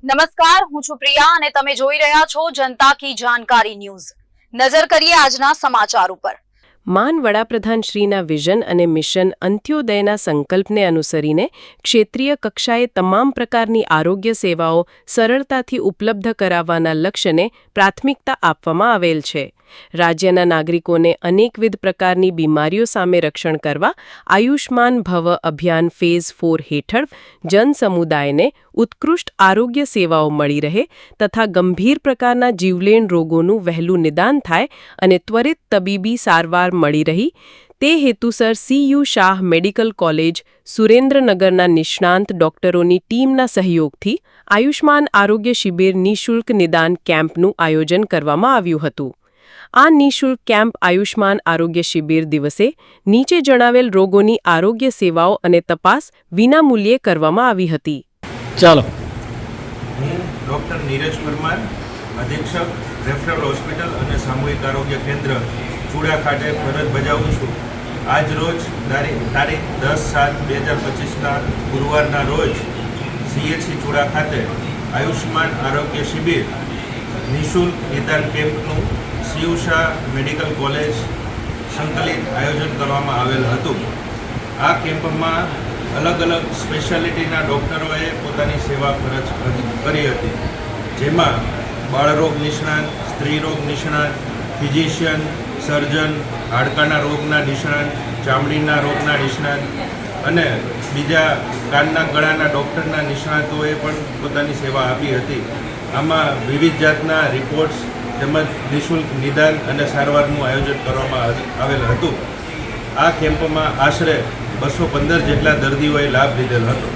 નમસ્કાર, હું છું પ્રિયા અને તમે જોઈ રહ્યા છો જનતા કી જાણકારી ન્યૂઝ। નજર કરીએ આજના સમાચાર ઉપર। માન વડાપ્રધાન શ્રીના વિઝન અને મિશન અંત્યોદયના સંકલ્પને અનુસરીને ક્ષેત્રીય કક્ષાએ તમામ પ્રકારની આરોગ્ય સેવાઓ સરળતાથી ઉપલબ્ધ કરાવવાના લક્ષ્યને પ્રાથમિકતા આપવામાં આવેલ છે। રાજ્યના નાગરિકોને અનેકવિધ પ્રકારની બીમારીઓ સામે રક્ષણ કરવા આયુષ્માન ભવ અભિયાન ફેઝ 4 હેઠળ જનસમુદાયને ઉત્કૃષ્ટ આરોગ્ય સેવાઓ મળી રહે તથા ગંભીર પ્રકારના જીવલેણ રોગોનું વહેલું નિદાન થાય અને ત્વરિત તબીબી સારવાર મળી રહી તે હેતુસર CU શાહ મેડિકલ કોલેજ સુરેન્દ્રનગરના નિષ્ણાંત ડોક્ટરોની ટીમના સહયોગથી આયુષ્માન આરોગ્ય શિબિર નિઃશુલ્ક નિદાન કેમ્પનું આયોજન કરવામાં આવ્યું હતું। આ નિઃશુલ્ક કેમ્પ આયુષ્માન આરોગ્ય શિબિર દિવસે નીચે જણાવેલ રોગોની આરોગ્ય સેવાઓ અને તપાસ વિનામૂલ્યે કરવામાં આવી હતી। ચાલો, હું ડૉક્ટર નીરજ પરમાર, અધિક્ષક રેફરલ હોસ્પિટલ અને સામૂહિક આરોગ્ય કેન્દ્ર ચૂડા ખાતે ફરજ બજાવું છું। આજ રોજ તારીખ 10/7/2025ના ગુરુવારના રોજ CHC ચૂડા ખાતે આયુષ્માન આરોગ્ય શિબિર નિઃશુલ્ક નિદાન કેમ્પનું CU શાહ મેડિકલ કોલેજ સંકલિત આયોજન કરવામાં આવેલ હતું। આ કેમ્પમાં અલગ અલગ સ્પેશિયાલિટીના ડૉક્ટરોએ પોતાની સેવા ફરજ કરી હતી, જેમાં બાળરોગ નિષ્ણાત, સ્ત્રીરોગ નિષ્ણાત, ફિઝિશિયન, સર્જન, હાડકાના રોગના નિષ્ણાત, ચામડીના રોગના નિષ્ણાત અને બીજા કાનના ગળાના ડૉક્ટરના નિષ્ણાતોએ પણ પોતાની સેવા આપી હતી। આમાં વિવિધ જાતના રિપોર્ટ્સ તેમજ નિઃશુલ્ક નિદાન અને સારવારનું આયોજન કરવામાં આવેલ હતું। આ કેમ્પમાં આશરે 215 જેટલા દર્દીઓએ લાભ લીધેલ હતો।